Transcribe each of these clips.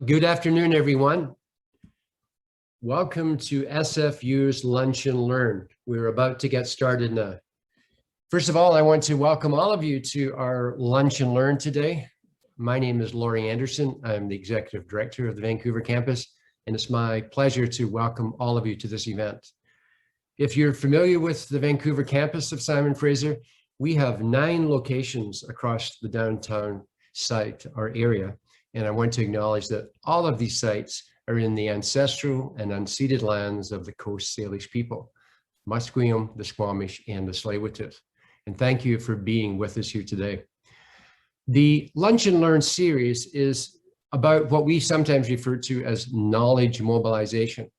Good afternoon, everyone. Welcome to SFU's Lunch and Learn. We're about to get started now. First of all, I want to welcome all of you to our Lunch and Learn today. My name is Laurie Anderson. I'm the Executive Director of the Vancouver campus, and it's my pleasure to welcome all of you to this event. If you're familiar with the Vancouver campus of Simon Fraser, we have 9 locations across the downtown site, our area. And I want to acknowledge that all of these sites are in the ancestral and unceded lands of the Coast Salish people, Musqueam, the Squamish, and the Tsleil-Waututh. And thank you for being with us here today. The Lunch and Learn series is about what we sometimes refer to as knowledge mobilization.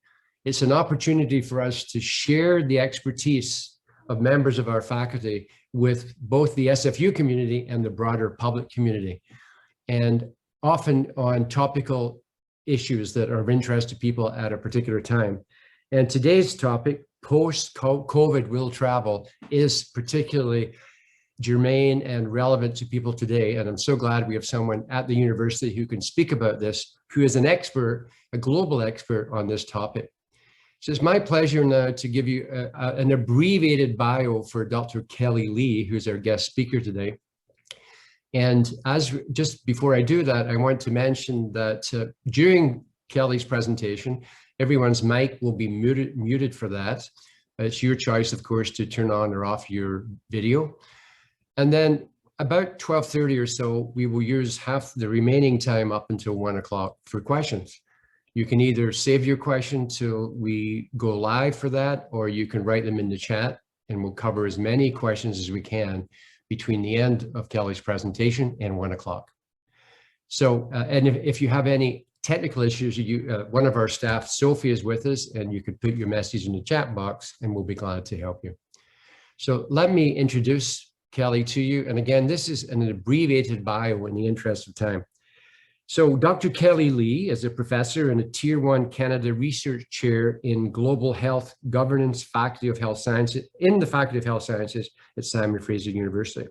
It's an opportunity for us to share the expertise of members of our faculty with both the SFU community and the broader public community, and often on topical issues that are of interest to people at a particular time. And today's topic, post-COVID will travel, is particularly germane and relevant to people today. And I'm so glad we have someone at the university who can speak about this, who is an expert, a global expert on this topic. So it's my pleasure now to give you an abbreviated bio for Dr. Kelley Lee, who's our guest speaker today. And just before I do that, I want to mention that during Kelley's presentation, everyone's mic will be muted for that. It's your choice, of course, to turn on or off your video. And then about 12:30 or so, we will use half the remaining time up until 1 o'clock for questions. You can either save your question till we go live for that, or you can write them in the chat, and we'll cover as many questions as we can between the end of Kelley's presentation and 1 o'clock. So, and if you have any technical issues, one of our staff, Sophie, is with us, and you could put your message in the chat box and we'll be glad to help you. So let me introduce Kelley to you. And again, this is an abbreviated bio in the interest of time. So Dr. Kelley Lee is a professor and a Tier 1 Canada Research Chair in Global Health Governance, Faculty of Health Sciences, in the Faculty of Health Sciences at Simon Fraser University.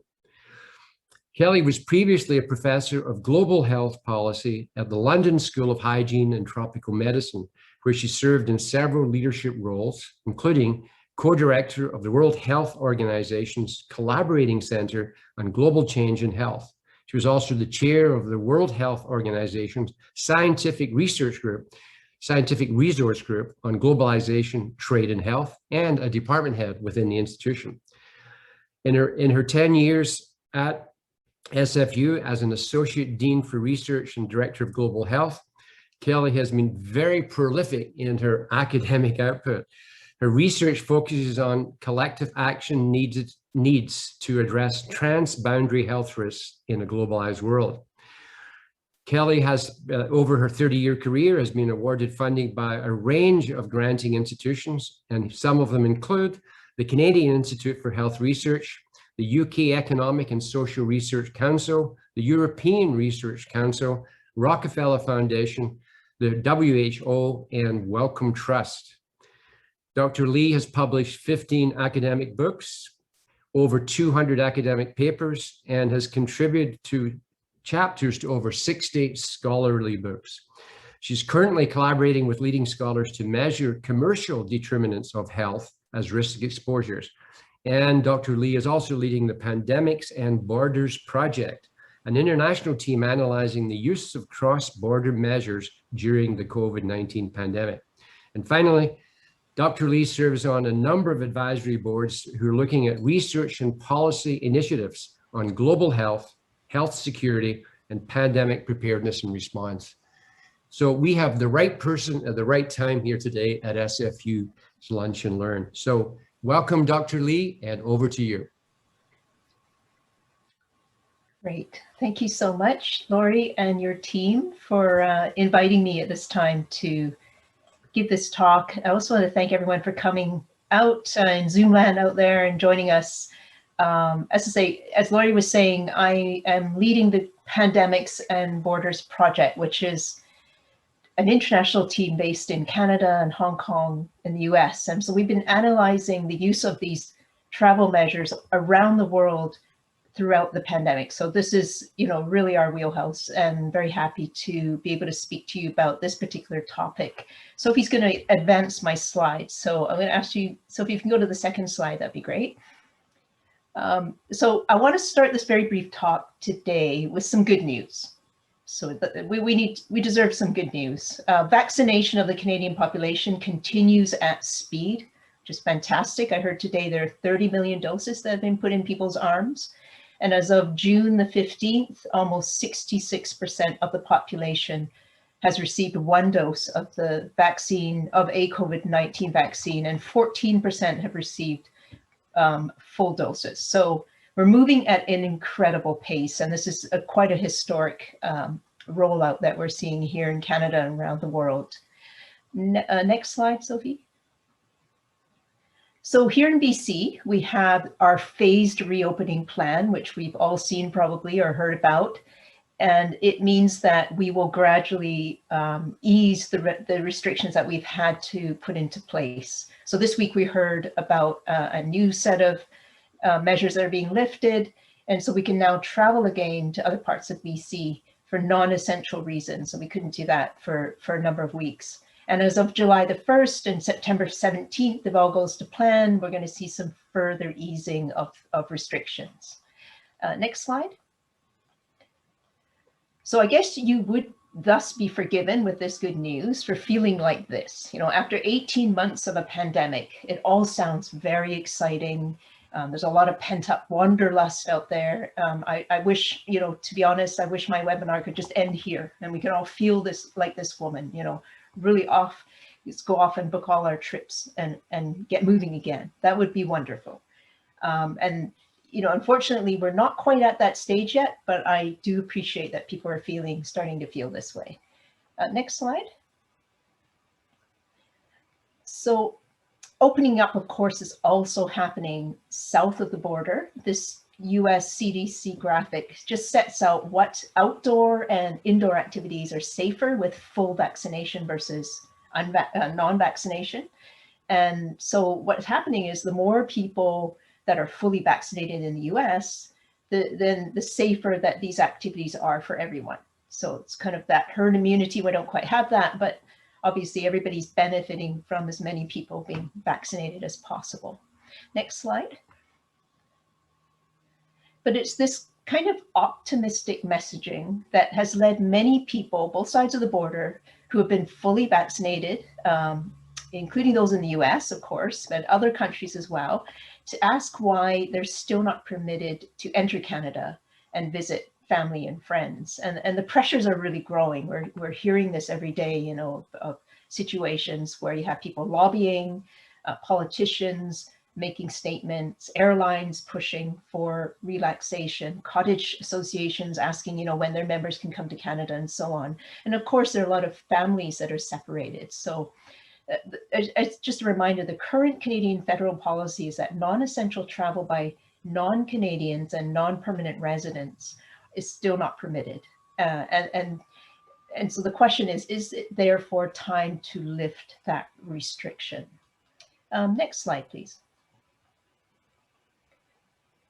Kelley was previously a professor of global health policy at the London School of Hygiene and Tropical Medicine, where she served in several leadership roles, including co-director of the World Health Organization's Collaborating Center on Global Change in Health. She was also the chair of the World Health Organization's Scientific Resource Group on Globalization, Trade and Health, and a department head within the institution. In her 10 years at SFU as an Associate Dean for Research and Director of Global Health, Kelley has been very prolific in her academic output. Her research focuses on collective action needs to address transboundary health risks in a globalized world. Kelley has, over her 30-year career, has been awarded funding by a range of granting institutions, and some of them include the Canadian Institute for Health Research, the UK Economic and Social Research Council, the European Research Council, Rockefeller Foundation, the WHO, and Wellcome Trust. Dr. Lee has published 15 academic books, over 200 academic papers, and has contributed to chapters to over 60 scholarly books. She's currently collaborating with leading scholars to measure commercial determinants of health as risk exposures. And Dr. Lee is also leading the Pandemics and Borders Project, an international team analyzing the use of cross-border measures during the COVID-19 pandemic. And finally, Dr. Lee serves on a number of advisory boards who are looking at research and policy initiatives on global health, health security, and pandemic preparedness and response. So we have the right person at the right time here today at SFU's Lunch and Learn. So welcome, Dr. Lee, and over to you. Great. Thank you so much, Laurie and your team, for inviting me at this time to give this talk. I also want to thank everyone for coming out in Zoom land out there and joining us. As Laurie was saying, I am leading the Pandemics and Borders Project, which is an international team based in Canada and Hong Kong in the US. And so we've been analyzing the use of these travel measures around the world throughout the pandemic. So this is, really our wheelhouse, and very happy to be able to speak to you about this particular topic. Sophie's going to advance my slides. So I'm going to ask you, Sophie, if you can go to the second slide, that'd be great. So I want to start this very brief talk today with some good news. So we deserve some good news. Vaccination of the Canadian population continues at speed, which is fantastic. I heard today there are 30 million doses that have been put in people's arms. And as of June the 15th, almost 66% of the population has received one dose of the vaccine, of a COVID-19 vaccine, and 14% have received full doses. So we're moving at an incredible pace, and this is quite a historic rollout that we're seeing here in Canada and around the world. Next slide, Sophie. So here in BC, we have our phased reopening plan, which we've all seen probably or heard about. And it means that we will gradually ease the restrictions that we've had to put into place. So this week we heard about a new set of measures that are being lifted. And so we can now travel again to other parts of BC for non-essential reasons. So we couldn't do that for a number of weeks. And as of July the 1st and September 17th, if all goes to plan, we're going to see some further easing of restrictions. Next slide. So I guess you would thus be forgiven with this good news for feeling like this. After 18 months of a pandemic, it all sounds very exciting. There's a lot of pent-up wanderlust out there. I wish, to be honest, I wish my webinar could just end here and we could all feel this like this woman, really let's go off and book all our trips and get moving again. That would be wonderful. And unfortunately, we're not quite at that stage yet, but I do appreciate that people are starting to feel this way. Next slide. So opening up, of course, is also happening south of the border. This US CDC graphic just sets out what outdoor and indoor activities are safer with full vaccination versus non-vaccination. And so what's happening is the more people that are fully vaccinated in the US, then the safer that these activities are for everyone. So it's kind of that herd immunity. We don't quite have that, but obviously everybody's benefiting from as many people being vaccinated as possible. Next slide. But it's this kind of optimistic messaging that has led many people, both sides of the border, who have been fully vaccinated, including those in the US, of course, but other countries as well, to ask why they're still not permitted to enter Canada and visit family and friends. And the pressures are really growing. We're hearing this every day, of situations where you have people lobbying, politicians making statements, airlines pushing for relaxation, cottage associations asking, when their members can come to Canada and so on. And of course, there are a lot of families that are separated. So it's just a reminder, the current Canadian federal policy is that non-essential travel by non-Canadians and non-permanent residents is still not permitted. And so the question is it therefore time to lift that restriction? Next slide, please.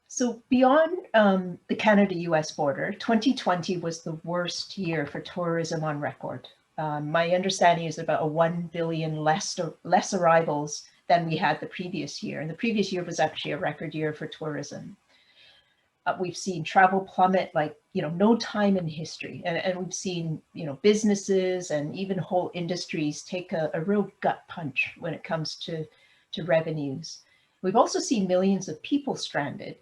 So beyond the Canada-US border, 2020 was the worst year for tourism on record. My understanding is about a 1 billion less arrivals than we had the previous year. And the previous year was actually a record year for tourism. We've seen travel plummet like, no time in history. And we've seen, businesses and even whole industries take a real gut punch when it comes to revenues. We've also seen millions of people stranded,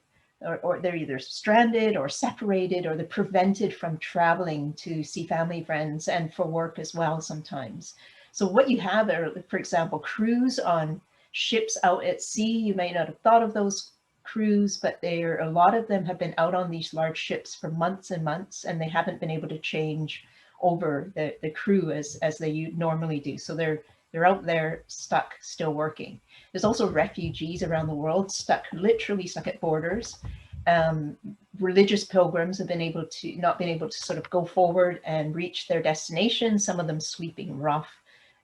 or they're either stranded or separated, or they're prevented from traveling to see family, friends, and for work as well sometimes. So what you have are, for example, crews on ships out at sea. You may not have thought of those crews, but a lot of them have been out on these large ships for months and months, and they haven't been able to change over the crew as they normally do. So they're out there stuck, still working. There's also refugees around the world literally stuck at borders. Religious pilgrims have not been able to sort of go forward and reach their destination, some of them sweeping rough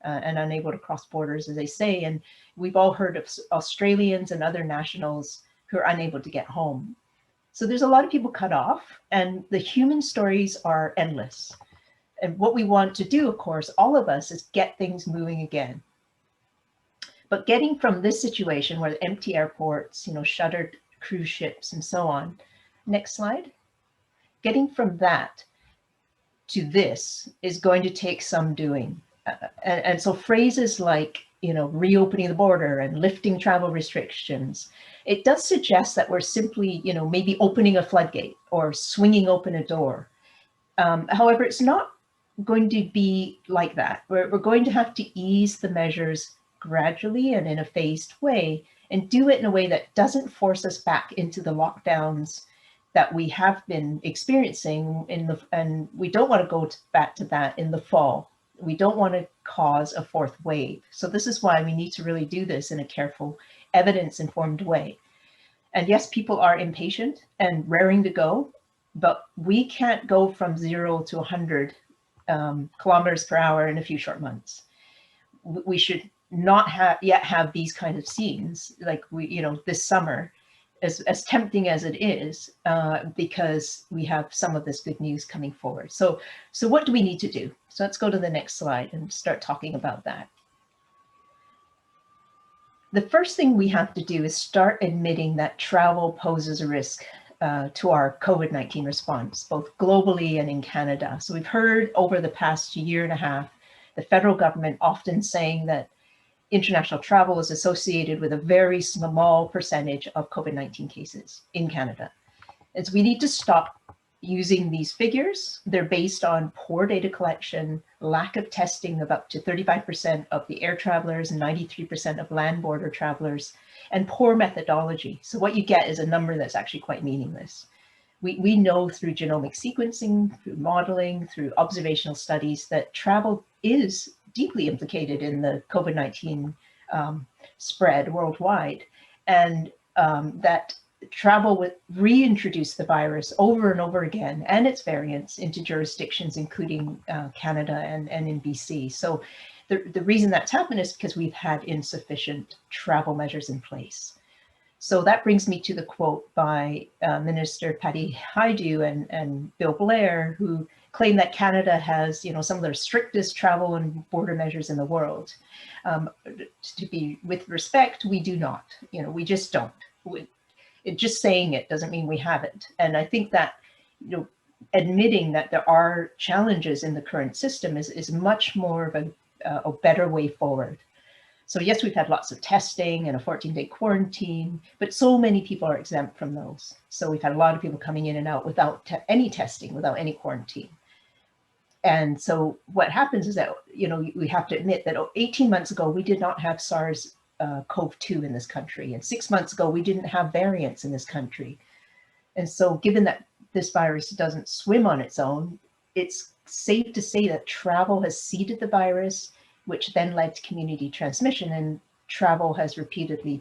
and unable to cross borders, as they say. And we've all heard of Australians and other nationals who are unable to get home. So there's a lot of people cut off, and the human stories are endless. And what we want to do, of course, all of us, is get things moving again. But getting from this situation where the empty airports, shuttered cruise ships and so on. Next slide. Getting from that to this is going to take some doing. And so phrases like, reopening the border and lifting travel restrictions, it does suggest that we're simply, maybe opening a floodgate or swinging open a door. However, it's not going to be like that. We're going to have to ease the measures gradually and in a phased way, and do it in a way that doesn't force us back into the lockdowns that we have been experiencing and we don't want to go back to that in the fall. We don't want to cause a fourth wave. So this is why we need to really do this in a careful, evidence-informed way. And yes, people are impatient and raring to go, but we can't go from 0 to 100 kilometers per hour in a few short months. We should not yet have these kind of scenes like this summer, as tempting as it is, because we have some of this good news coming forward. So what do we need to do? So let's go to the next slide and start talking about that. The first thing we have to do is start admitting that travel poses a risk to our COVID-19 response, both globally and in Canada. So we've heard over the past year and a half, the federal government often saying that international travel is associated with a very small percentage of COVID-19 cases in Canada. And so we need to stop using these figures. They're based on poor data collection, lack of testing of up to 35% of the air travelers and 93% of land border travelers, and poor methodology. So what you get is a number that's actually quite meaningless. We know through genomic sequencing, through modeling, through observational studies that travel is deeply implicated in the COVID-19 spread worldwide, and that travel would reintroduce the virus over and over again and its variants into jurisdictions, including Canada and in BC. So the reason that's happened is because we've had insufficient travel measures in place. So that brings me to the quote by Minister Patty Hajdu and Bill Blair, who claim that Canada has, some of the strictest travel and border measures in the world. To be with respect, we do not. We just don't. Just saying it doesn't mean we haven't. And I think that, admitting that there are challenges in the current system is much more of a better way forward. So yes, we've had lots of testing and a 14-day quarantine, but so many people are exempt from those. So we've had a lot of people coming in and out without any testing, without any quarantine. And so what happens is that, we have to admit that 18 months ago, we did not have SARS-CoV-2 in this country. And 6 months ago, we didn't have variants in this country. And so given that this virus doesn't swim on its own, it's safe to say that travel has seeded the virus, which then led to community transmission, and travel has repeatedly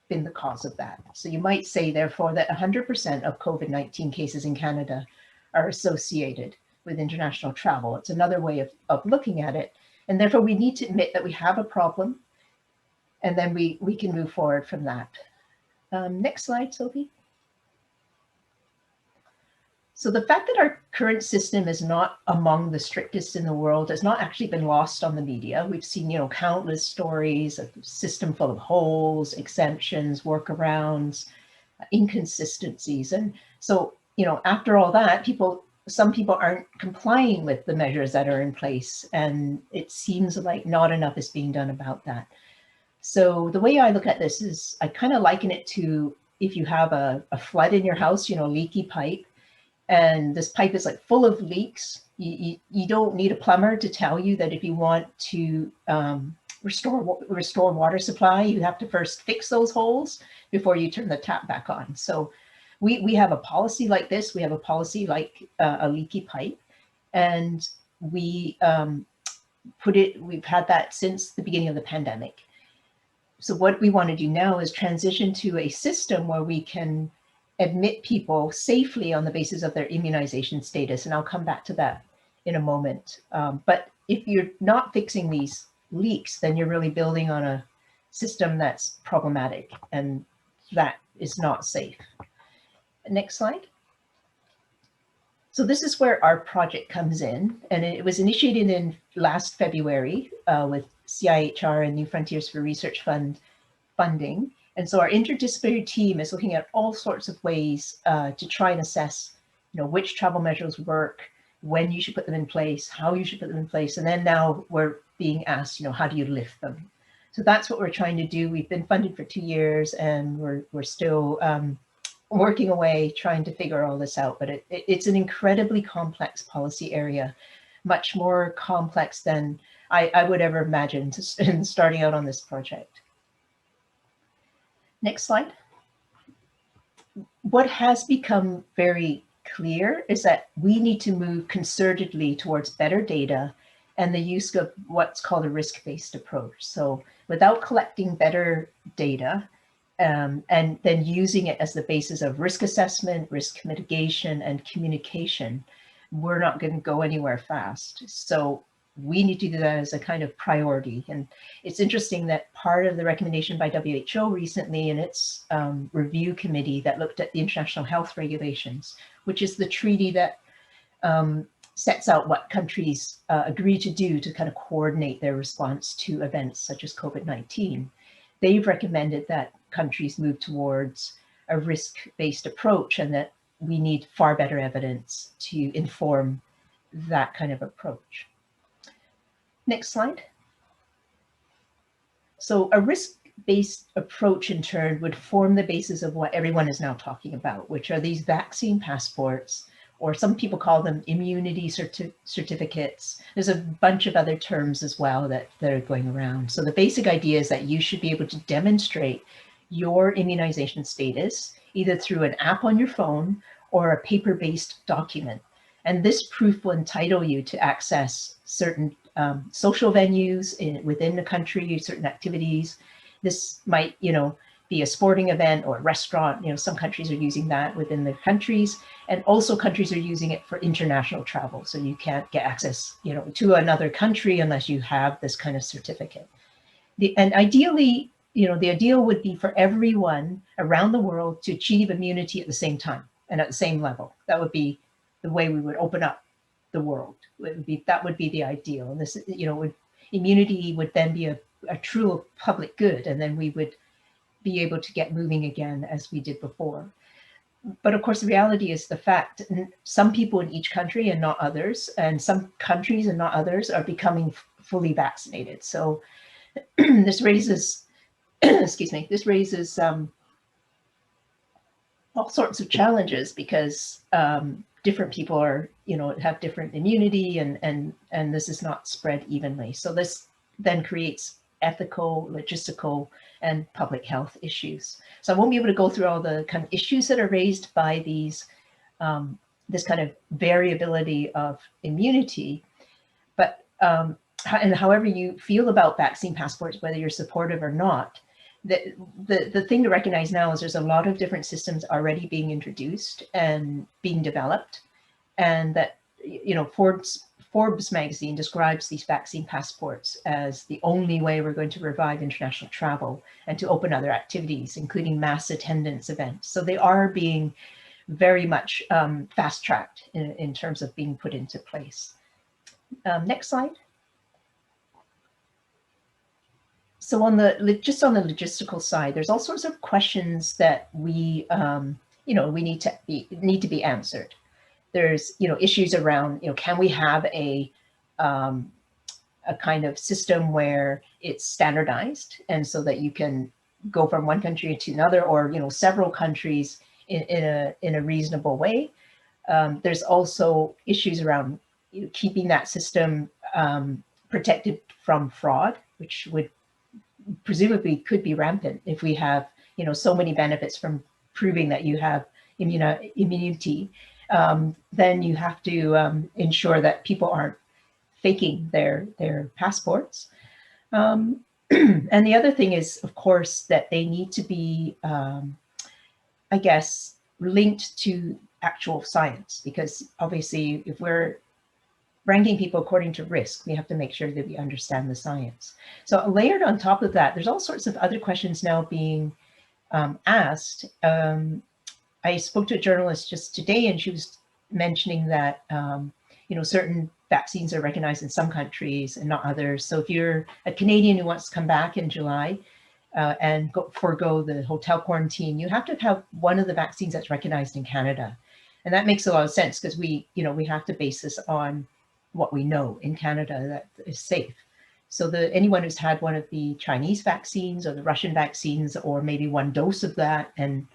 been the cause of that. So you might say, therefore, that 100% of COVID-19 cases in Canada are associated with international travel. It's another way of looking at it. And therefore, we need to admit that we have a problem, and then we can move forward from that. Next slide, Sophie. So the fact that our current system is not among the strictest in the world has not actually been lost on the media. We've seen, countless stories of a system full of holes, exemptions, workarounds, inconsistencies. And so, after all that, some people aren't complying with the measures that are in place. And it seems like not enough is being done about that. So the way I look at this is I kind of liken it to if you have a flood in your house, leaky pipe, and this pipe is like full of leaks. You don't need a plumber to tell you that if you want to restore water supply, you have to first fix those holes before you turn the tap back on. So we have a policy like this. We have a policy like a leaky pipe, and we've had that since the beginning of the pandemic. So what we want to do now is transition to a system where we can admit people safely on the basis of their immunization status. And I'll come back to that in a moment. But if you're not fixing these leaks, then you're really building on a system that's problematic, and that is not safe. Next slide. So this is where our project comes in, and it was initiated in last February with CIHR and New Frontiers for Research Fund funding. And so our interdisciplinary team is looking at all sorts of ways to try and assess, which travel measures work, when you should put them in place, how you should put them in place. And then now we're being asked, how do you lift them? So that's what we're trying to do. We've been funded for 2 years, and we're still working away trying to figure all this out. But it's an incredibly complex policy area, much more complex than I would ever imagine in starting out on this project. Next slide. What has become very clear is that we need to move concertedly towards better data and the use of what's called a risk-based approach. So without collecting better data and then using it as the basis of risk assessment, risk mitigation, and communication, we're not going to go anywhere fast. So we need to do that as a kind of priority. And it's interesting that part of the recommendation by WHO recently in its review committee that looked at the international health regulations, which is the treaty that sets out what countries agree to do to kind of coordinate their response to events such as COVID-19. They've recommended that countries move towards a risk-based approach, and that we need far better evidence to inform that kind of approach. Next slide. So a risk-based approach in turn would form the basis of what everyone is now talking about, which are these vaccine passports, or some people call them immunity certificates. There's a bunch of other terms as well that are going around. So the basic idea is that you should be able to demonstrate your immunization status, either through an app on your phone or a paper-based document. And this proof will entitle you to access certain social venues within the country, certain activities. This might, be a sporting event or a restaurant. Some countries are using that within their countries, and also countries are using it for international travel. So you can't get access, to another country unless you have this kind of certificate. And ideally, the ideal would be for everyone around the world to achieve immunity at the same time and at the same level. That would be the way we would open up the world. That would be the ideal. And this, immunity would then be a true public good, and then we would be able to get moving again as we did before. But of course, the reality is the fact some people in each country and not others, and some countries and not others are becoming fully vaccinated. So this raises, excuse me, this raises all sorts of challenges because different people are, have different immunity, and this is not spread evenly. So this then creates ethical, logistical, and public health issues. So I won't be able to go through all the kind of issues that are raised by these, this kind of variability of immunity, but and however you feel about vaccine passports, whether you're supportive or not, the thing to recognize now is there's a lot of different systems already being introduced and being developed, and that, Forbes magazine describes these vaccine passports as the only way we're going to revive international travel and to open other activities, including mass attendance events. So they are being very much fast-tracked in terms of being put into place. Next slide. So just on the logistical side, there's all sorts of questions that we need to be answered. There's issues around can we have a kind of system where it's standardized, and so that you can go from one country to another, or several countries in a reasonable way. There's also issues around keeping that system protected from fraud, which would presumably could be rampant if we have so many benefits from proving that you have immunity. Then you have to ensure that people aren't faking their passports. And the other thing is, of course, that they need to be, I guess, linked to actual science, because obviously if we're ranking people according to risk, we have to make sure that we understand the science. So layered on top of that, there's all sorts of other questions now being asked. I spoke to a journalist just today, and she was mentioning that, certain vaccines are recognized in some countries and not others. So if you're a Canadian who wants to come back in July and forego the hotel quarantine, you have to have one of the vaccines that's recognized in Canada. And that makes a lot of sense because we have to base this on what we know in Canada that is safe. So anyone who's had one of the Chinese vaccines or the Russian vaccines, or maybe one dose of that, and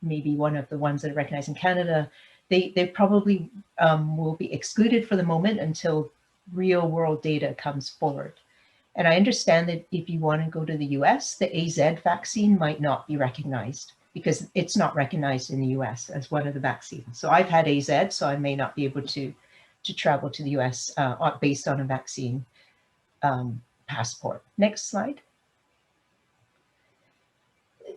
maybe one of the ones that are recognized in Canada, they probably will be excluded for the moment until real world data comes forward. And I understand that if you want to go to the US, the AZ vaccine might not be recognized because it's not recognized in the US as one of the vaccines. So I've had AZ, so I may not be able to travel to the US based on a vaccine passport. Next slide.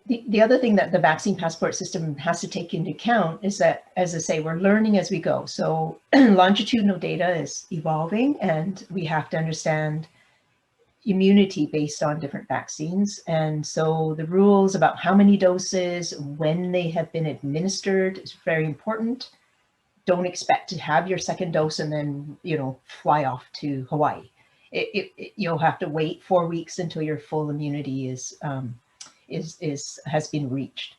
The other thing that the vaccine passport system has to take into account is that, as I say, we're learning as we go. So longitudinal data is evolving, and we have to understand immunity based on different vaccines. And so the rules about how many doses, when they have been administered is very important. Don't expect to have your second dose and then, fly off to Hawaii. You'll have to wait 4 weeks until your full immunity has been reached.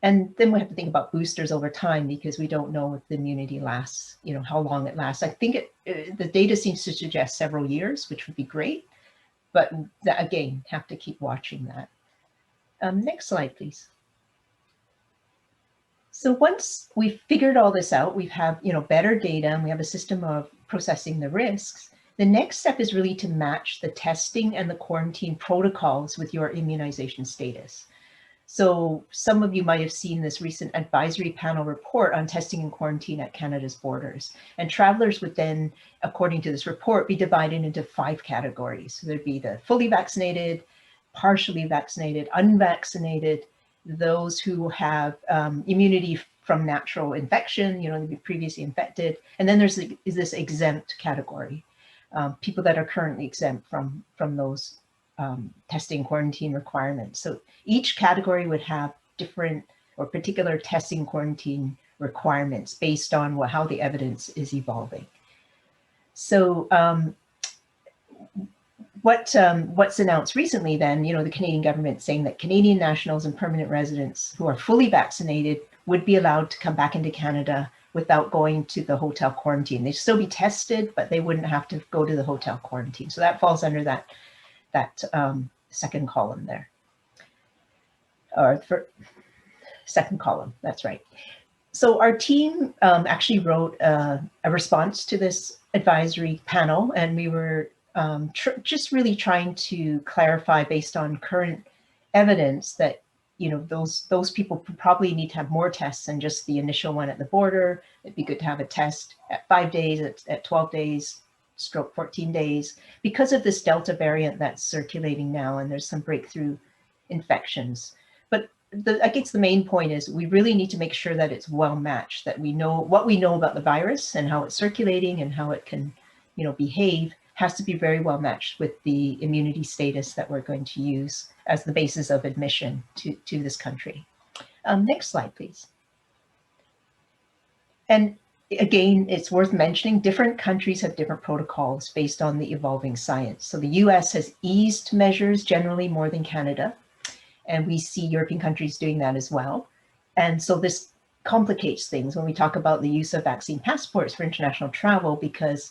And then we have to think about boosters over time because we don't know if the immunity lasts, how long it lasts. I think the data seems to suggest several years, which would be great, but again, have to keep watching that. Next slide, please. So once we've figured all this out, we have, better data, and we have a system of processing the risks. The next step is really to match the testing and the quarantine protocols with your immunization status. So some of you might have seen this recent advisory panel report on testing and quarantine at Canada's borders. And travelers would then, according to this report, be divided into 5 categories. So there'd be the fully vaccinated, partially vaccinated, unvaccinated, those who have immunity from natural infection, they've been previously infected. And then there's this exempt category. People that are currently exempt from those testing quarantine requirements. So each category would have different or particular testing quarantine requirements based on how the evidence is evolving. So what's announced recently then, the Canadian government saying that Canadian nationals and permanent residents who are fully vaccinated would be allowed to come back into Canada without going to the hotel quarantine. They'd still be tested, but they wouldn't have to go to the hotel quarantine. So that falls under that second column there, or second column, that's right. So our team actually wrote a response to this advisory panel, and we were just really trying to clarify based on current evidence that those people probably need to have more tests than just the initial one at the border. It'd be good to have a test at 5 days, at 12 days, stroke 14 days, because of this Delta variant that's circulating now, and there's some breakthrough infections. But I guess the main point is we really need to make sure that it's well matched, that we know what we know about the virus and how it's circulating and how it can, behave, has to be very well matched with the immunity status that we're going to use as the basis of admission to this country. Next slide, please. And again, it's worth mentioning, different countries have different protocols based on the evolving science. So the US has eased measures generally more than Canada, and we see European countries doing that as well. And so this complicates things when we talk about the use of vaccine passports for international travel, because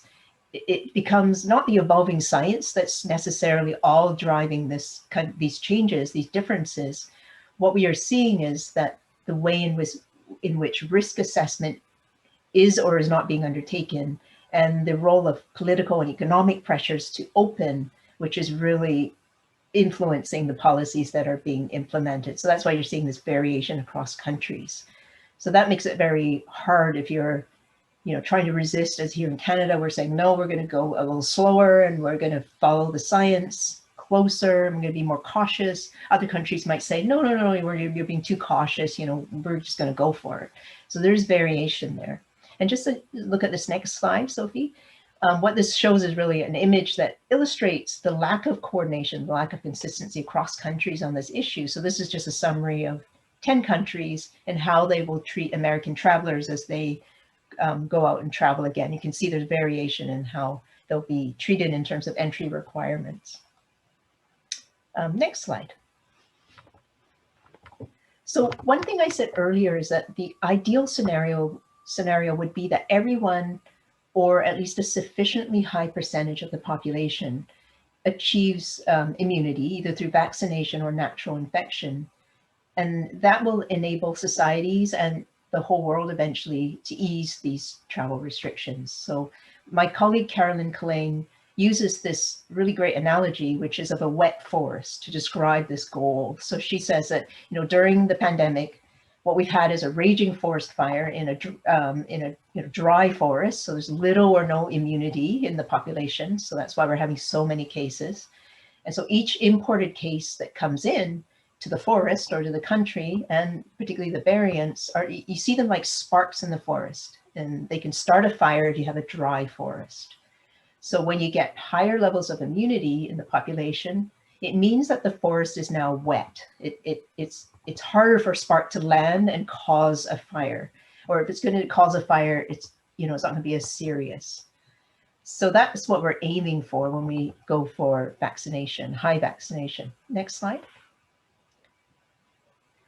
it becomes not the evolving science that's necessarily all driving these changes, these differences. What we are seeing is that the way in which risk assessment is or is not being undertaken, and the role of political and economic pressures to open, which is really influencing the policies that are being implemented. So that's why you're seeing this variation across countries. So that makes it very hard if you're trying to resist, as here in Canada, we're saying, no, we're going to go a little slower and we're going to follow the science closer. I'm going to be more cautious. Other countries might say, no, you're being too cautious. We're just going to go for it. So there's variation there. And just to look at this next slide, Sophie, what this shows is really an image that illustrates the lack of coordination, the lack of consistency across countries on this issue. So this is just a summary of 10 countries and how they will treat American travelers as they go out and travel again. You can see there's variation in how they'll be treated in terms of entry requirements. Next slide. So one thing I said earlier is that the ideal scenario would be that everyone, or at least a sufficiently high percentage of the population, achieves immunity either through vaccination or natural infection. And that will enable societies and the whole world eventually to ease these travel restrictions. So my colleague Carolyn Collane uses this really great analogy, which is of a wet forest, to describe this goal. So she says that, during the pandemic, what we've had is a raging forest fire in a dry forest. So there's little or no immunity in the population. So that's why we're having so many cases. And so each imported case that comes in to the forest or to the country, and particularly the variants, you see them like sparks in the forest, and they can start a fire if you have a dry forest. So when you get higher levels of immunity in the population, it means that the forest is now wet. It's harder for a spark to land and cause a fire, or if it's going to cause a fire, it's not going to be as serious. So that's what we're aiming for when we go for vaccination, high vaccination. Next slide.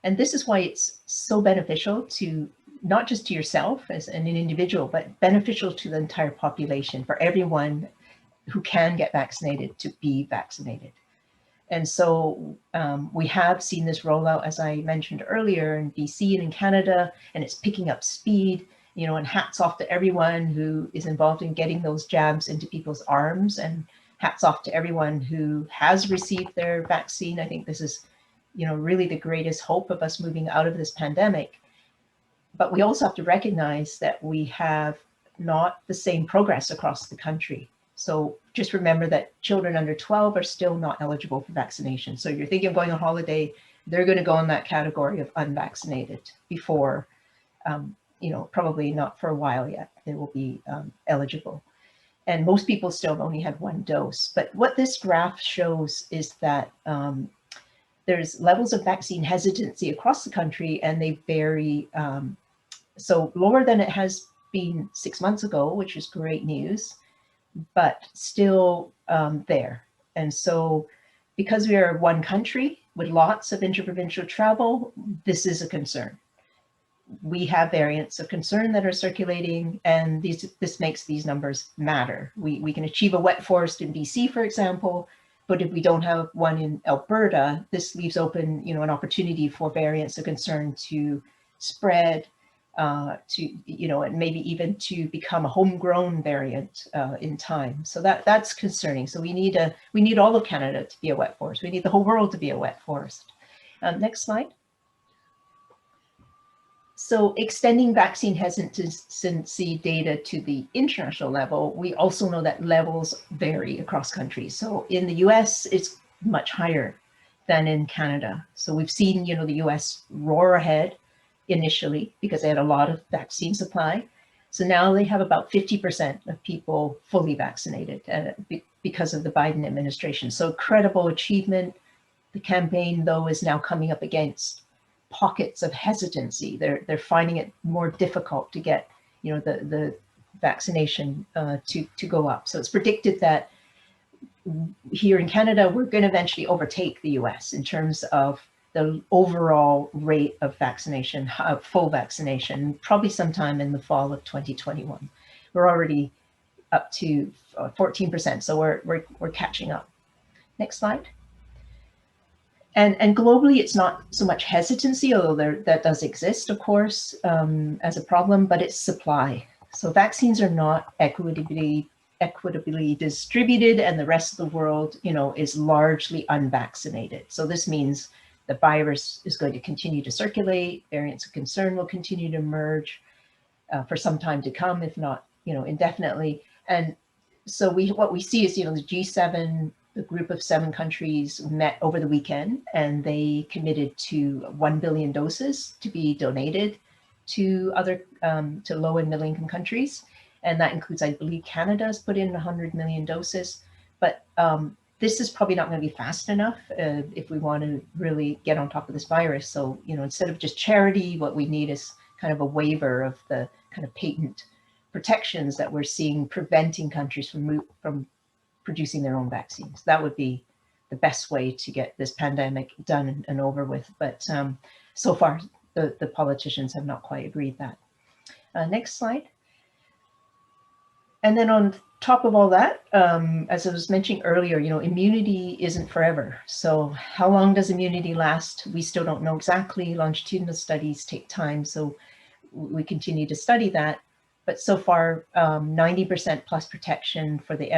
And this is why it's so beneficial to not just to yourself as an individual, but beneficial to the entire population, for everyone who can get vaccinated to be vaccinated. And so we have seen this rollout, as I mentioned earlier, in BC and in Canada, and it's picking up speed, and hats off to everyone who is involved in getting those jabs into people's arms, and hats off to everyone who has received their vaccine. I think this is, really the greatest hope of us moving out of this pandemic. But we also have to recognize that we have not the same progress across the country. So just remember that children under 12 are still not eligible for vaccination. So if you're thinking of going on holiday, they're going to go in that category of unvaccinated before, probably not for a while yet, they will be eligible. And most people still only have one dose. But what this graph shows is that there's levels of vaccine hesitancy across the country, and they vary. So lower than it has been 6 months ago, which is great news, but still there. And so because we are one country with lots of interprovincial travel, this is a concern. We have variants of concern that are circulating, and this makes these numbers matter. We can achieve a wet forest in BC, for example, but if we don't have one in Alberta, this leaves open, an opportunity for variants of concern to spread, and maybe even to become a homegrown variant in time. So that's concerning. So we need all of Canada to be a wet forest. We need the whole world to be a wet forest. Next slide. So extending vaccine hesitancy data to the international level, we also know that levels vary across countries. So in the US, it's much higher than in Canada. So we've seen, the US roar ahead initially because they had a lot of vaccine supply. So now they have about 50% of people fully vaccinated because of the Biden administration. So credible achievement. The campaign, though, is now coming up against pockets of hesitancy. They're finding it more difficult to get, the vaccination to go up. So it's predicted that here in Canada, we're going to eventually overtake the US in terms of the overall rate of vaccination, full vaccination, probably sometime in the fall of 2021. We're already up to 14%, so we're catching up. Next slide. And globally, it's not so much hesitancy, although that does exist, of course, as a problem, but it's supply. So vaccines are not equitably distributed, and the rest of the world, is largely unvaccinated. So this means the virus is going to continue to circulate. Variants of concern will continue to emerge for some time to come, if not, indefinitely. And so what we see is, the G7, the group of 7 countries met over the weekend, and they committed to 1 billion doses to be donated to other to low and middle income countries. And that includes, I believe, Canada has put in 100 million doses. But this is probably not going to be fast enough if we want to really get on top of this virus. So, instead of just charity, what we need is kind of a waiver of the kind of patent protections that we're seeing preventing countries from producing their own vaccines. That would be the best way to get this pandemic done and over with. But so far, the politicians have not quite agreed that. Next slide. And then on top of all that, as I was mentioning earlier, immunity isn't forever. So how long does immunity last? We still don't know exactly. Longitudinal studies take time, so we continue to study that. But so far, 90% plus protection for the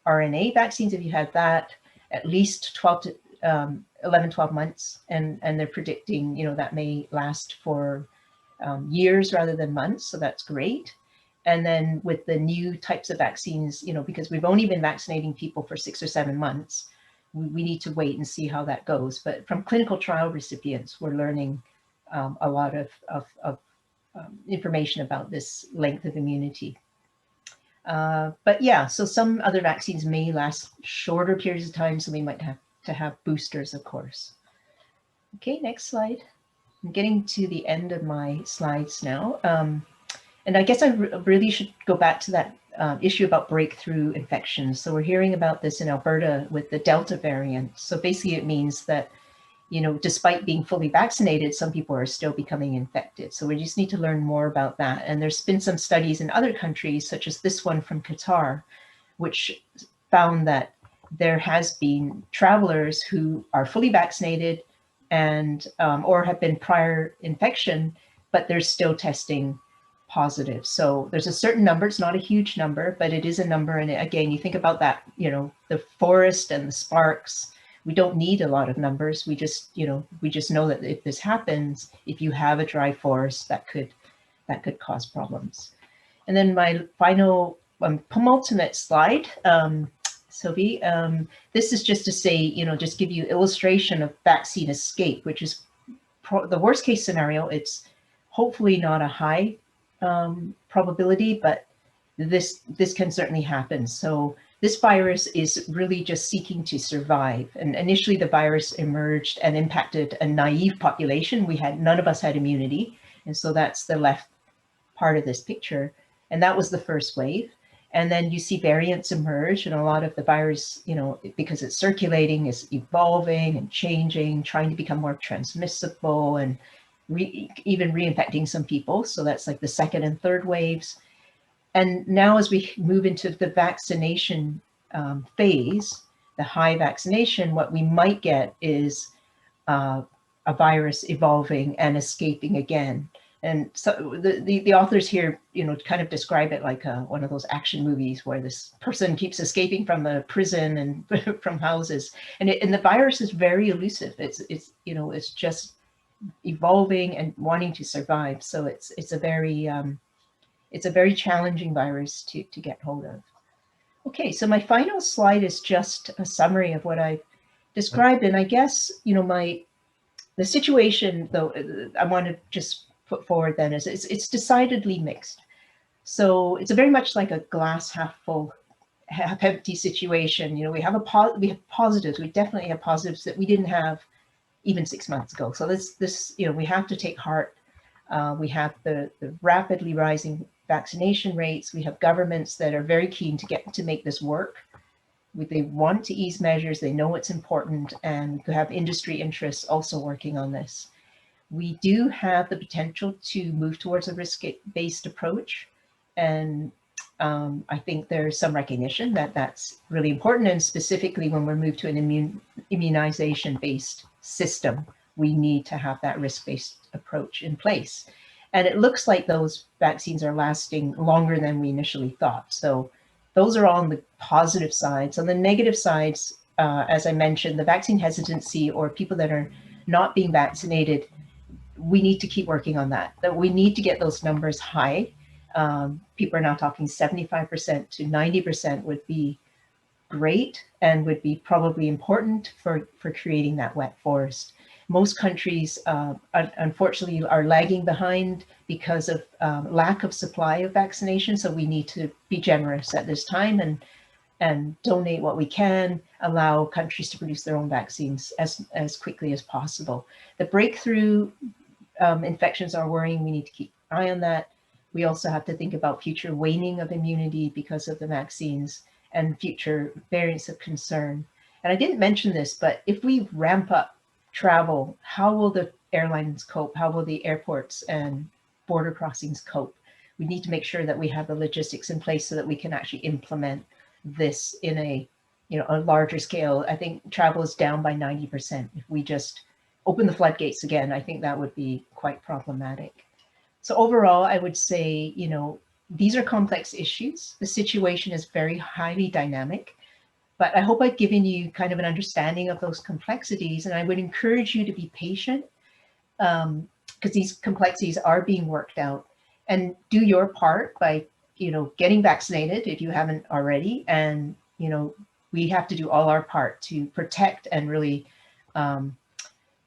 mRNA vaccines, if you had that, at least 11, 12 months. And they're predicting, that may last for years rather than months, so that's great. And then with the new types of vaccines, because we've only been vaccinating people for 6 or 7 months, we need to wait and see how that goes. But from clinical trial recipients, we're learning a lot of information about this length of immunity. But yeah, so some other vaccines may last shorter periods of time, so we might have to have boosters, of course. Okay, next slide. I'm getting to the end of my slides now. And I guess I really should go back to that issue about breakthrough infections. So we're hearing about this in Alberta with the Delta variant. So basically it means that, despite being fully vaccinated, some people are still becoming infected. So we just need to learn more about that. And there's been some studies in other countries, such as this one from Qatar, which found that there has been travelers who are fully vaccinated and or have been prior infection, but they're still testing positive. So there's a certain number, it's not a huge number, but it is a number. And again, you think about that, the forest and the sparks, we don't need a lot of numbers. We just know that if this happens, if you have a dry forest, that could cause problems. And then my final penultimate slide, Sylvie, this is just to say, just give you illustration of vaccine escape, which is the worst case scenario. It's hopefully not a high probability, but this can certainly happen. So this virus is really just seeking to survive. And initially the virus emerged and impacted a naive population. None of us had immunity. And so that's the left part of this picture. And that was the first wave. And then you see variants emerge, and a lot of the virus, because it's circulating, is evolving and changing, trying to become more transmissible and even reinfecting some people. So that's like the second and third waves. And now as we move into the vaccination phase, the high vaccination, what we might get is a virus evolving and escaping again. And so the authors here, kind of describe it like one of those action movies where this person keeps escaping from the prison and from houses. And the virus is very elusive. It's just evolving and wanting to survive. So it's a very challenging virus to get hold of. Okay, so my final slide is just a summary of what I've described. And I guess, the situation, though, I want to just put forward then is it's decidedly mixed. So it's very much like a glass half full, half empty situation. We have positives. We definitely have positives that we didn't have even 6 months ago. So this we have to take heart. We have the rapidly rising vaccination rates. We have governments that are very keen to make this work. They want to ease measures. They know it's important, and to have industry interests also working on this. We do have the potential to move towards a risk-based approach. And I think there's some recognition that that's really important. And specifically when we're moved to an immunization-based system, we need to have that risk-based approach in place. And it looks like those vaccines are lasting longer than we initially thought. So those are all on the positive sides. On the negative sides, as I mentioned, the vaccine hesitancy, or people that are not being vaccinated, we need to keep working on that. That we need to get those numbers high. People are now talking 75% to 90% would be great and would be probably important for creating that wet forest. Most countries, unfortunately, are lagging behind because of lack of supply of vaccination. So we need to be generous at this time. And and donate what we can, allow countries to produce their own vaccines as quickly as possible. The breakthrough infections are worrying. We need to keep an eye on that. We also have to think about future waning of immunity because of the vaccines and future variants of concern. And I didn't mention this, but if we ramp up travel, how will the airlines cope? How will the airports and border crossings cope? We need to make sure that we have the logistics in place so that we can actually implement this in a larger scale. I think travel is down by 90%. If we just open the floodgates again, I think that would be quite problematic. So overall, I would say, these are complex issues. The situation is very highly dynamic, but I hope I've given you kind of an understanding of those complexities, and I would encourage you to be patient because these complexities are being worked out, and do your part by, getting vaccinated if you haven't already. And, we have to do all our part to protect and really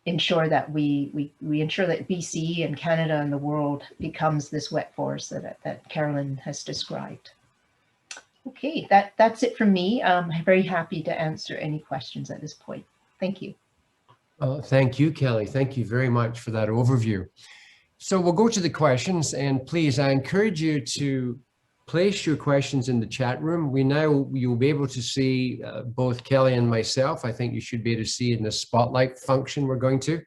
ensure that we ensure that BC and Canada and the world becomes this wet forest that Carolyn has described. Okay, that's it from me. I'm very happy to answer any questions at this point. Thank you. Thank you, Kelley. Thank you very much for that overview. So we'll go to the questions, and please, I encourage you to place your questions in the chat room. You'll be able to see both Kelley and myself. I think you should be able to see in the spotlight function we're going to,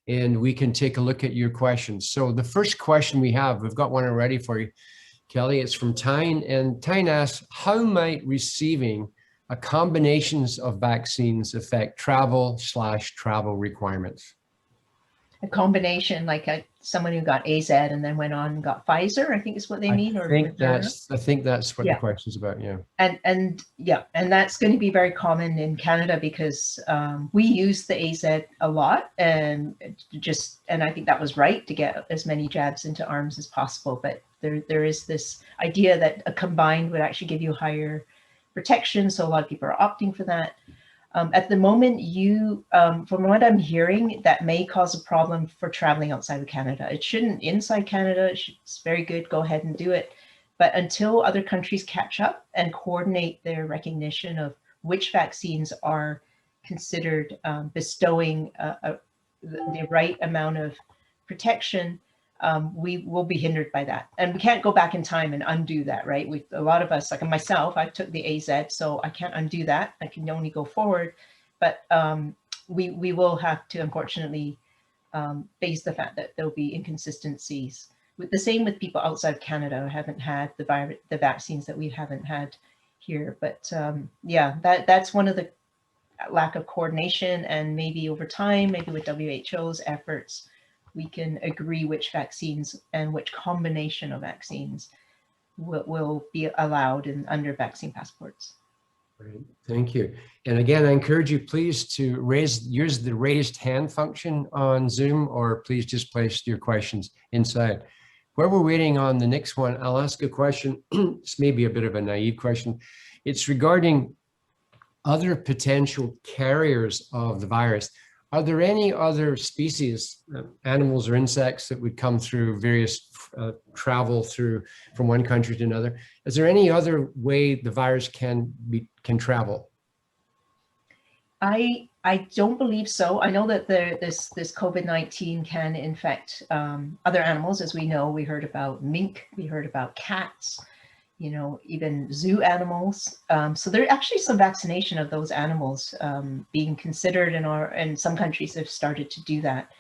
and we can take a look at your questions. So the first question we've got one already for you, Kelley. It's from Tyne, and Tyne asks, how might receiving a combinations of vaccines affect travel/travel requirements? A combination, like someone who got AZ and then went on and got Pfizer, I think is what they mean. I think that's what the question's about. Yeah. And that's going to be very common in Canada because we use the AZ a lot, and I think that was right to get as many jabs into arms as possible. But there is this idea that a combined would actually give you higher protection. So a lot of people are opting for that. At the moment, from what I'm hearing, that may cause a problem for traveling outside of Canada. It shouldn't inside Canada. It's very good. Go ahead and do it. But until other countries catch up and coordinate their recognition of which vaccines are considered bestowing the right amount of protection, we will be hindered by that. And we can't go back in time and undo that, right? A lot of us, like myself, I took the AZ, so I can't undo that. I can only go forward. But we will have to, unfortunately, face the fact that there'll be inconsistencies. The same with people outside Canada who haven't had the vaccines that we haven't had here. But yeah, that's one of the lack of coordination, and maybe over time, maybe with WHO's efforts, we can agree which vaccines and which combination of vaccines will be allowed under vaccine passports. Great, thank you. And again, I encourage you, please, to use the raised hand function on Zoom, or please just place your questions inside. While we're waiting on the next one, I'll ask a question. It's maybe a bit of a naive question. It's regarding other potential carriers of the virus. Are there any other species, animals or insects, that would come through various travel from one country to another? Is there any other way the virus can travel? I don't believe so. I know that this COVID-19 can infect other animals, as we know. We heard about mink, we heard about cats, even zoo animals. So there are actually some vaccination of those animals being considered, and some countries have started to do that.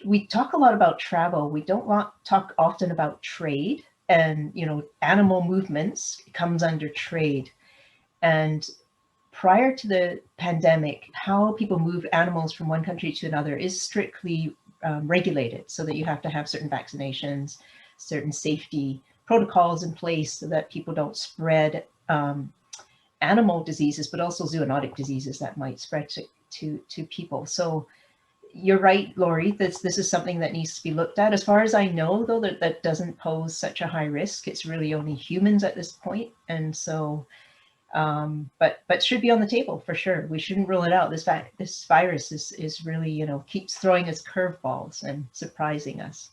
We talk a lot about travel. We don't talk often about trade, and animal movements comes under trade. And prior to the pandemic, how people move animals from one country to another is strictly regulated, so that you have to have certain vaccinations, certain safety protocols in place so that people don't spread animal diseases, but also zoonotic diseases that might spread to people. So you're right, Lori, this is something that needs to be looked at. As far as I know, though, that doesn't pose such a high risk. It's really only humans at this point. And so, but should be on the table for sure. We shouldn't rule it out. This virus is really, keeps throwing us curveballs and surprising us.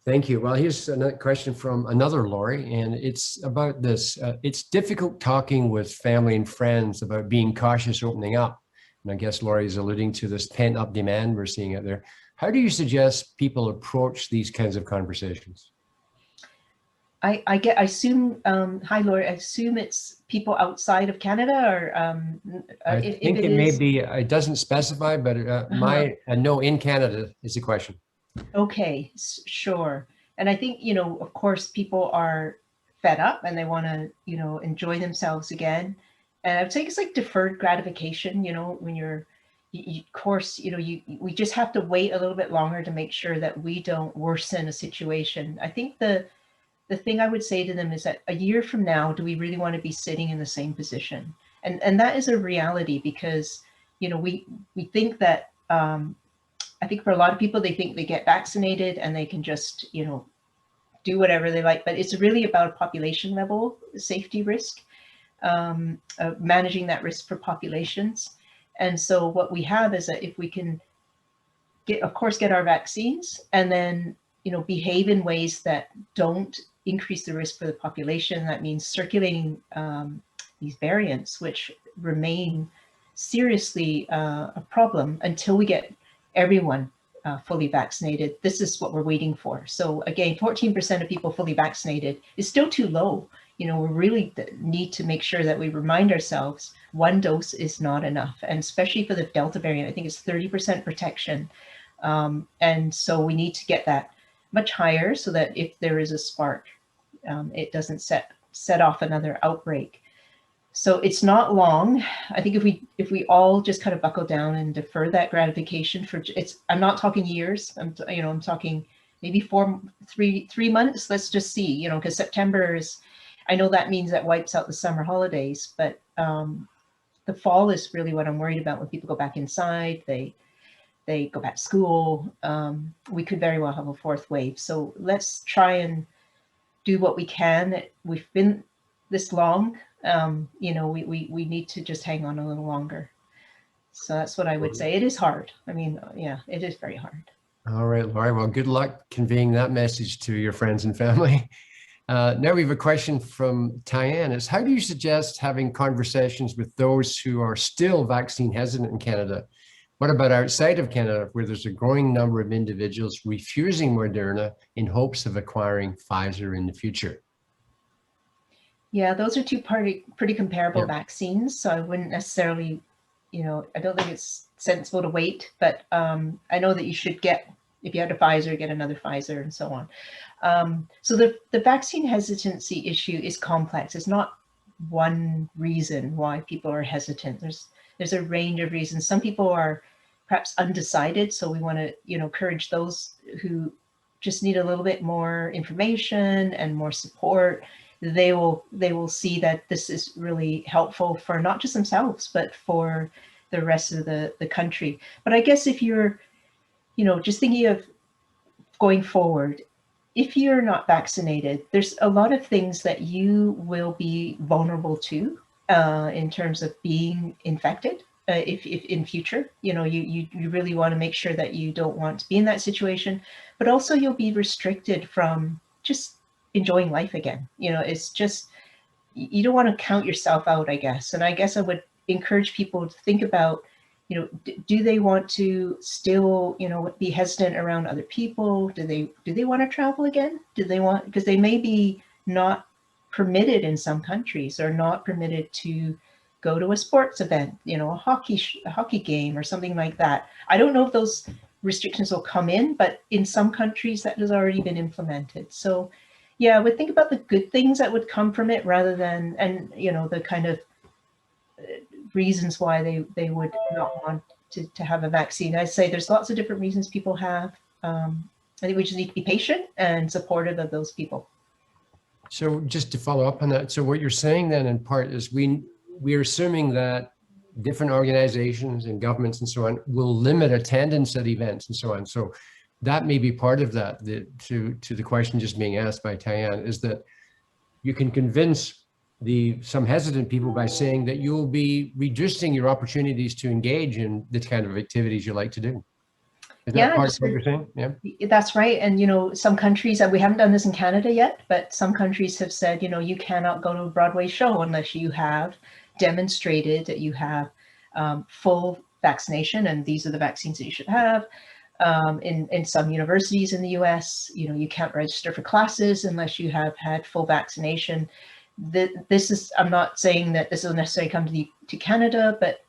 Thank you. Well, here's another question from another Lori, and it's about this. It's difficult talking with family and friends about being cautious opening up. And I guess Lori's alluding to this pent-up demand we're seeing out there. How do you suggest people approach these kinds of conversations? I assume, hi Lori, I assume it's people outside of Canada, or I if think it it may is, be, it doesn't specify, but no, in Canada is the question. okay, sure. And I think, of course, people are fed up and they want to, enjoy themselves again. And I would say it's like deferred gratification, when of course, we just have to wait a little bit longer to make sure that we don't worsen a situation. I think the thing I would say to them is that a year from now, do we really want to be sitting in the same position? And that is a reality, because, we think that, I think for a lot of people, they think they get vaccinated and they can just, do whatever they like, but it's really about population level safety risk, managing that risk for populations. And so what we have is that if we can of course, get our vaccines and then, behave in ways that don't increase the risk for the population, that means circulating these variants, which remain seriously a problem until we get everyone fully vaccinated. This is what we're waiting for. So again, 14% of people fully vaccinated is still too low. We really need to make sure that we remind ourselves one dose is not enough. And especially for the Delta variant, I think it's 30% protection. And so we need to get that much higher so that if there is a spark, it doesn't set off another outbreak. So it's not long. I think if we all just kind of buckle down and defer that gratification I'm not talking years. I'm talking maybe 3 months. Let's just see, because September is, I know that means that wipes out the summer holidays, but the fall is really what I'm worried about. When people go back inside, they go back to school. We could very well have a fourth wave. So let's try and do what we can. We've been this long. We need to just hang on a little longer. So that's what I would say. It is hard. I mean, yeah, it is very hard. All right, Laurie. Well, good luck conveying that message to your friends and family. Now we have a question from Tyann. It's, how do you suggest having conversations with those who are still vaccine hesitant in Canada? What about outside of Canada, where there's a growing number of individuals refusing Moderna in hopes of acquiring Pfizer in the future? Yeah, those are two pretty comparable vaccines. So I wouldn't necessarily, I don't think it's sensible to wait, but I know that you should get, if you had a Pfizer, get another Pfizer and so on. So the vaccine hesitancy issue is complex. It's not one reason why people are hesitant. There's a range of reasons. Some people are perhaps undecided. So we want to, encourage those who just need a little bit more information and more support. They will see that this is really helpful for not just themselves, but for the rest of the country. But I guess if you're, just thinking of going forward, if you're not vaccinated, there's a lot of things that you will be vulnerable to in terms of being infected. If in future, you really want to make sure that you don't want to be in that situation, but also you'll be restricted from just enjoying life again. It's just, you don't want to count yourself out, I guess. And I guess I would encourage people to think about, do they want to still, be hesitant around other people? Do they want to travel again? Because they may be not permitted in some countries, or not permitted to go to a sports event, a hockey game or something like that. I don't know if those restrictions will come in, but in some countries that has already been implemented. So yeah, I would think about the good things that would come from it, rather than, the kind of reasons why they would not want to have a vaccine. I say there's lots of different reasons people have. I think we just need to be patient and supportive of those people. So just to follow up on that, so what you're saying then in part is we're assuming that different organizations and governments and so on will limit attendance at events and so on. So that may be part of that, to the question just being asked by Tyann, is that you can convince some hesitant people by saying that you'll be reducing your opportunities to engage in the kind of activities you like to do. Is that Yeah, part of just what you're saying? Yeah. that's right. And, some countries, and we haven't done this in Canada yet, but some countries have said, you cannot go to a Broadway show unless you have demonstrated that you have full vaccination, and these are the vaccines that you should have. In some universities in the US, you can't register for classes unless you have had full vaccination. This is, I'm not saying that this will necessarily come to Canada, but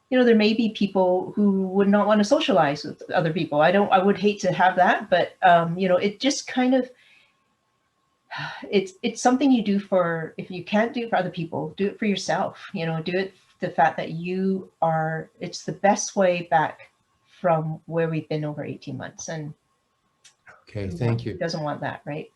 there may be people who would not want to socialize with other people. I would hate to have that, but it just kind of, it's something you do for, if you can't do it for other people, do it for yourself, do it, the fact that it's the best way back from where we've been over 18 months. And Okay, thank you. who doesn't want that, right?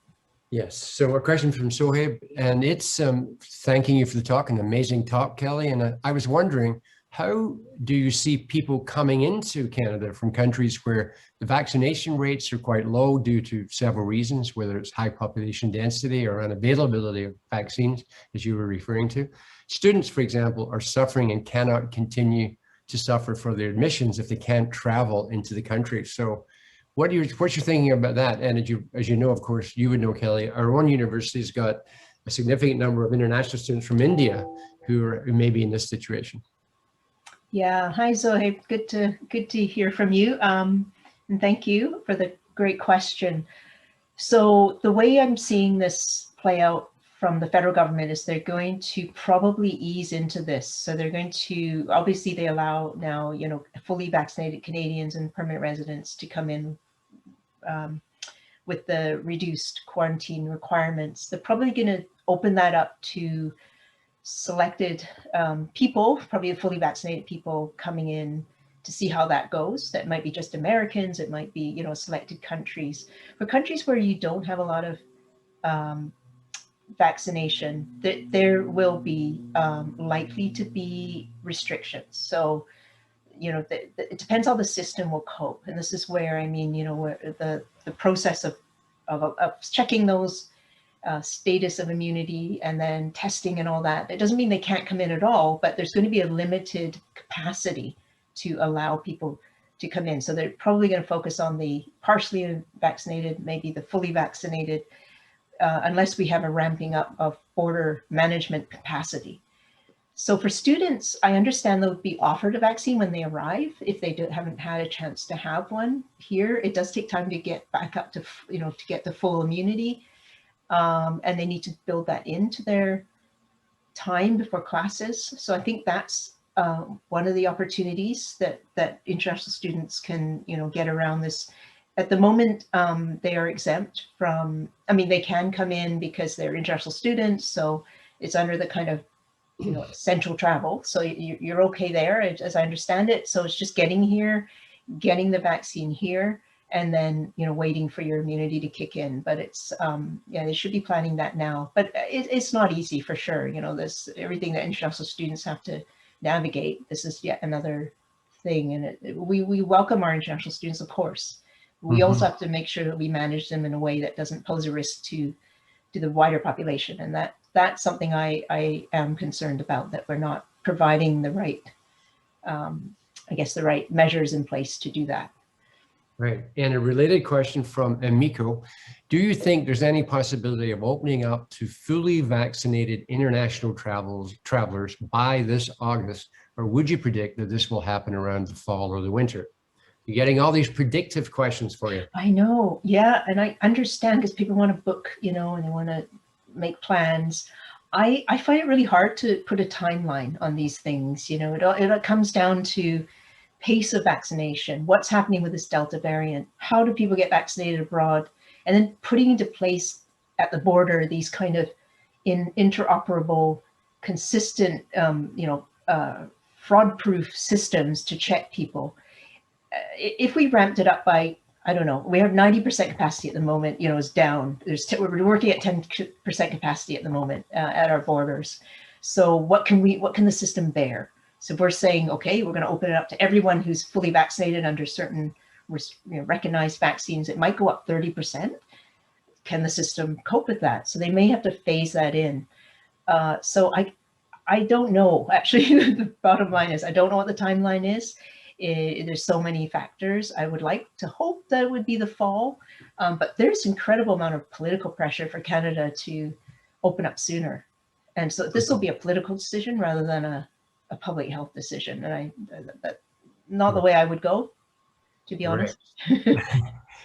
Yes. So a question from Sohaib, and it's thanking you for the talk, an amazing talk, Kelley. And I was wondering, how do you see people coming into Canada from countries where the vaccination rates are quite low due to several reasons, whether it's high population density or unavailability of vaccines, as you were referring to? Students, for example, are suffering and cannot continue to suffer for their admissions if they can't travel into the country. So what's your thinking about that? And as you know, of course, you would know, Kelley, our own university's got a significant number of international students from India who may be in this situation. Yeah. Hi, Zoe. Good to hear from you. And thank you for the great question. So the way I'm seeing this play out from the federal government is they're going to probably ease into this. So they're going to, obviously they allow now, fully vaccinated Canadians and permanent residents to come in with the reduced quarantine requirements. They're probably going to open that up to selected people, probably fully vaccinated people coming in to see how that goes. That might be just Americans, it might be, selected countries. For countries where you don't have a lot of vaccination, there will be likely to be restrictions. So, it depends how the system will cope. And this is where, where the process of checking those status of immunity and then testing and all that. It doesn't mean they can't come in at all, but there's going to be a limited capacity to allow people to come in. So they're probably going to focus on the partially vaccinated, maybe the fully vaccinated, unless we have a ramping up of border management capacity. So for students, I understand they'll be offered a vaccine when they arrive. If they haven't had a chance to have one here, it does take time to get back up to, to get the full immunity. And they need to build that into their time before classes. So I think that's one of the opportunities that international students can, get around this. At the moment, they are exempt from, they can come in because they're international students. So it's under the kind of, essential travel. So you're okay there, as I understand it. So it's just getting here, getting the vaccine here, and then, waiting for your immunity to kick in. But it's, they should be planning that now. But it's not easy for sure. This, everything that international students have to navigate. This is yet another thing. And we welcome our international students, of course. We also have to make sure that we manage them in a way that doesn't pose a risk to the wider population. And that's something I am concerned about, that we're not providing the right, the right measures in place to do that. Right. And a related question from Emiko, do you think there's any possibility of opening up to fully vaccinated international travelers by this August, or would you predict that this will happen around the fall or the winter? You're getting all these predictive questions for you. I know. Yeah. And I understand, because people want to book, and they want to make plans. I find it really hard to put a timeline on these things. It comes down to pace of vaccination, what's happening with this Delta variant, how do people get vaccinated abroad, and then putting into place at the border these kind of interoperable, consistent, fraud-proof systems to check people. If we ramped it up by, I don't know, we have 90% capacity at the moment, is down. We're working at 10% capacity at the moment at our borders. So what can the system bear? So if we're saying, okay, we're going to open it up to everyone who's fully vaccinated under certain recognized vaccines, it might go up 30%. Can the system cope with that? So they may have to phase that in. So I don't know. Actually, the bottom line is I don't know what the timeline is. There's so many factors. I would like to hope that it would be the fall, but there's incredible amount of political pressure for Canada to open up sooner. And so this will be a political decision rather than a public health decision. And that's not the way I would go, to be honest.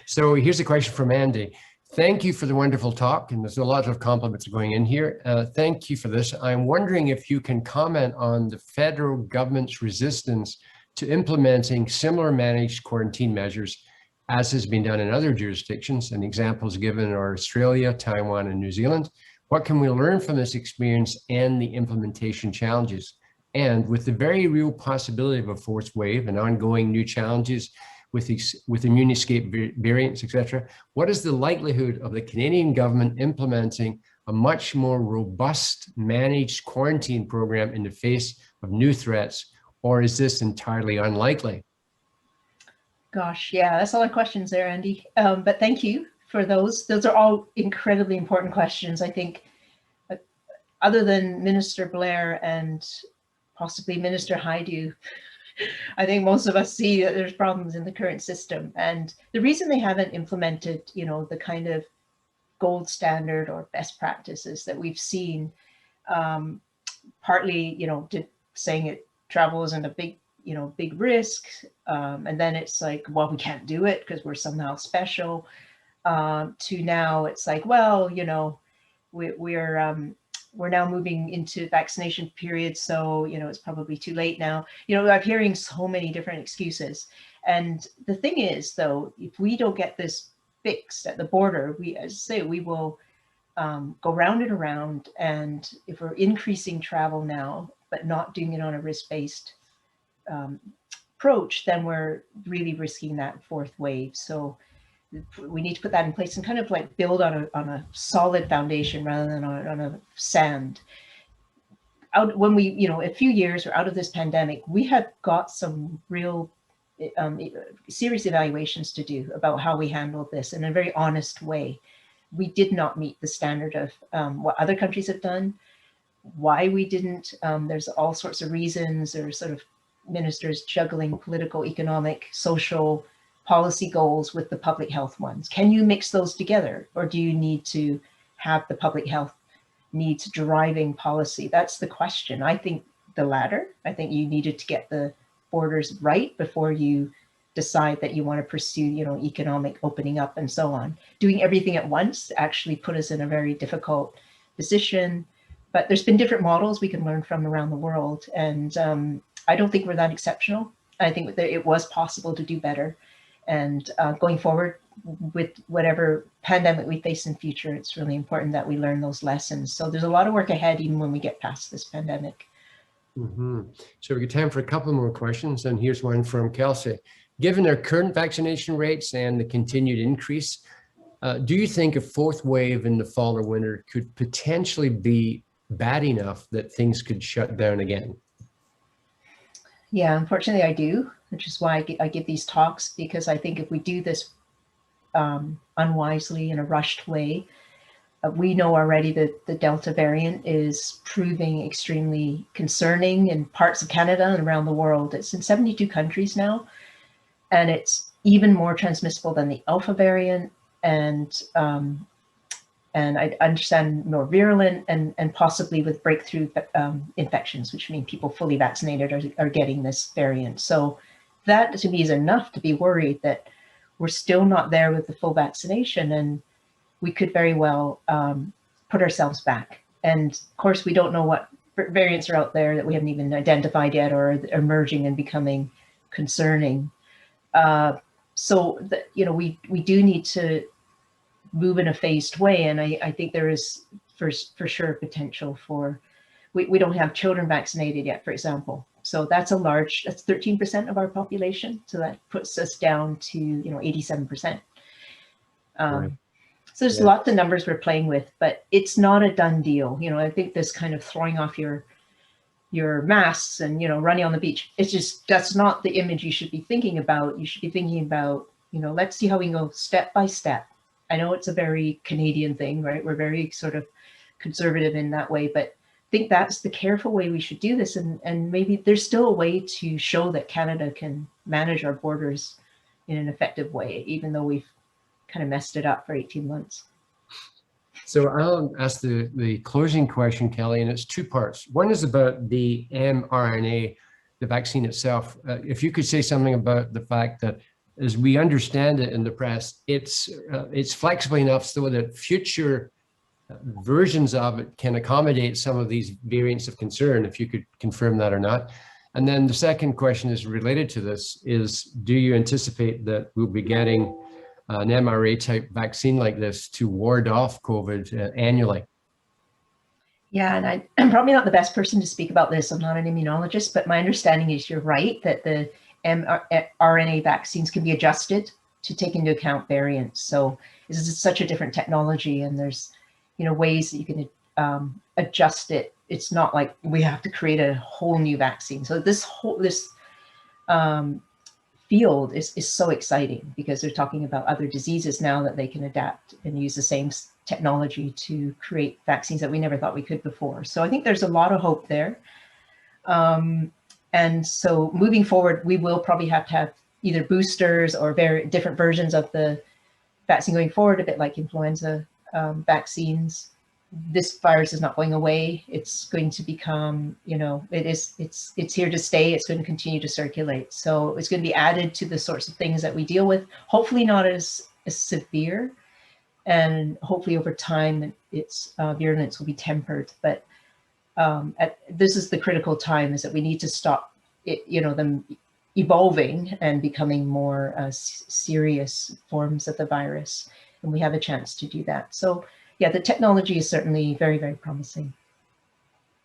So here's a question from Andy. Thank you for the wonderful talk, and there's a lot of compliments going in here. Thank you for this. I'm wondering if you can comment on the federal government's resistance to implementing similar managed quarantine measures as has been done in other jurisdictions, and examples given are Australia, Taiwan, and New Zealand. What can we learn from this experience and the implementation challenges? And with the very real possibility of a fourth wave and ongoing new challenges with immune escape variants, etc., what is the likelihood of the Canadian government implementing a much more robust managed quarantine program in the face of new threats, or is this entirely unlikely? Gosh, yeah, that's a lot of questions there, Andy. But thank you for those. Those are all incredibly important questions. I think other than Minister Blair and possibly Minister Haidu, I think most of us see that there's problems in the current system. And the reason they haven't implemented, the kind of gold standard or best practices that we've seen, partly, saying it travel isn't a big risk. And then it's like, well, we can't do it because we're somehow special. To now it's like, well, we're now moving into vaccination period, so it's probably too late now. I'm hearing so many different excuses, and the thing is, though, if we don't get this fixed at the border, as I say, we will go round and around. And if we're increasing travel now, but not doing it on a risk-based approach, then we're really risking that fourth wave. So we need to put that in place and kind of like build on a solid foundation rather than on a sand. When we, a few years or out of this pandemic, we have got some real serious evaluations to do about how we handled this in a very honest way. We did not meet the standard of what other countries have done. Why we didn't, there's all sorts of reasons. There's sort of ministers juggling political, economic, social policy goals with the public health ones. Can you mix those together, or do you need to have the public health needs driving policy? That's the question. I think the latter. I think you needed to get the borders right before you decide that you want to pursue, economic opening up and so on. Doing everything at once actually put us in a very difficult position. But there's been different models we can learn from around the world, and I don't think we're that exceptional. I think that it was possible to do better. And going forward with whatever pandemic we face in future, it's really important that we learn those lessons. So there's a lot of work ahead, even when we get past this pandemic. So we got time for a couple more questions. And here's one from Kelsey. Given our current vaccination rates and the continued increase, do you think a fourth wave in the fall or winter could potentially be bad enough that things could shut down again? Yeah, unfortunately I do, which is why I give these talks, because I think if we do this unwisely in a rushed way, we know already that the Delta variant is proving extremely concerning in parts of Canada and around the world. It's in 72 countries now, and it's even more transmissible than the Alpha variant, and I understand more virulent and possibly with breakthrough infections, which mean people fully vaccinated are getting this variant. So that to me is enough to be worried that we're still not there with the full vaccination, and we could very well put ourselves back. And of course, we don't know what variants are out there that we haven't even identified yet or are emerging and becoming concerning. So that, we do need to move in a phased way. And I think there is for sure potential for, we don't have children vaccinated yet, for example. So that's that's 13% of our population. So that puts us down to, 87%. Right. So there's lots of numbers we're playing with, but it's not a done deal. I think this kind of throwing off your masks and, running on the beach, it's just, that's not the image you should be thinking about. You should be thinking about, let's see how we can go step by step. I know it's a very Canadian thing, right? We're very sort of conservative in that way, but think that's the careful way we should do this. And maybe there's still a way to show that Canada can manage our borders in an effective way, even though we've kind of messed it up for 18 months. So I'll ask the closing question, Kelley, and it's two parts. One is about the mRNA, the vaccine itself. If you could say something about the fact that, as we understand it in the press, it's flexible enough so that future versions of it can accommodate some of these variants of concern, if you could confirm that or not. And then the second question is related to this, is do you anticipate that we'll be getting an mRNA type vaccine like this to ward off COVID annually? Yeah, and I'm probably not the best person to speak about this. I'm not an immunologist, but my understanding is you're right that the mRNA vaccines can be adjusted to take into account variants. So this is such a different technology, and there's ways that you can adjust it. It's not like we have to create a whole new vaccine. So this field is so exciting because they're talking about other diseases now that they can adapt and use the same technology to create vaccines that we never thought we could before. So I think there's a lot of hope there. And so moving forward, we will probably have to have either boosters or very different versions of the vaccine going forward, a bit like influenza vaccines. This virus is not going away. It's going to become, it's here to stay. It's going to continue to circulate. So it's going to be added to the sorts of things that we deal with, hopefully not as severe. And hopefully over time, its virulence will be tempered. But this is the critical time, is that we need to stop them evolving and becoming more serious forms of the virus. And we have a chance to do that. So yeah, the technology is certainly very, very promising.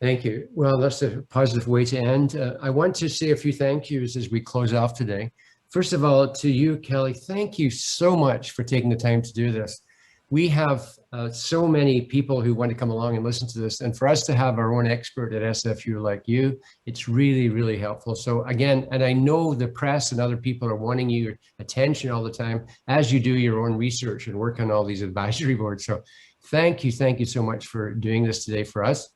Thank you. Well, that's a positive way to end. I want to say a few thank yous as we close off today. First of all, to you, Kelley, thank you so much for taking the time to do this. We have so many people who want to come along and listen to this, and for us to have our own expert at SFU like you, it's really, really helpful. So again, and I know the press and other people are wanting your attention all the time as you do your own research and work on all these advisory boards. So thank you so much for doing this today for us.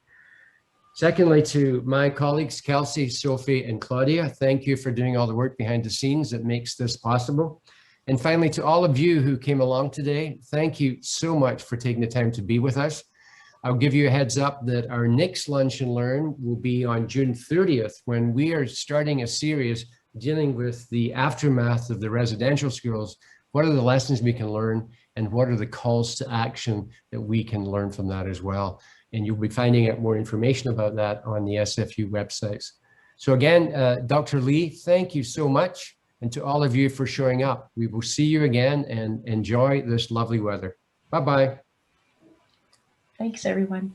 Secondly, to my colleagues, Kelsey, Sophie, and Claudia, thank you for doing all the work behind the scenes that makes this possible. And finally, to all of you who came along today, thank you so much for taking the time to be with us. I'll give you a heads up that our next Lunch and Learn will be on June 30th, when we are starting a series dealing with the aftermath of the residential schools. What are the lessons we can learn, and what are the calls to action that we can learn from that as well? And you'll be finding out more information about that on the SFU websites. So again, Dr. Lee, thank you so much. And to all of you for showing up. We will see you again, and enjoy this lovely weather. Bye-bye. Thanks, everyone.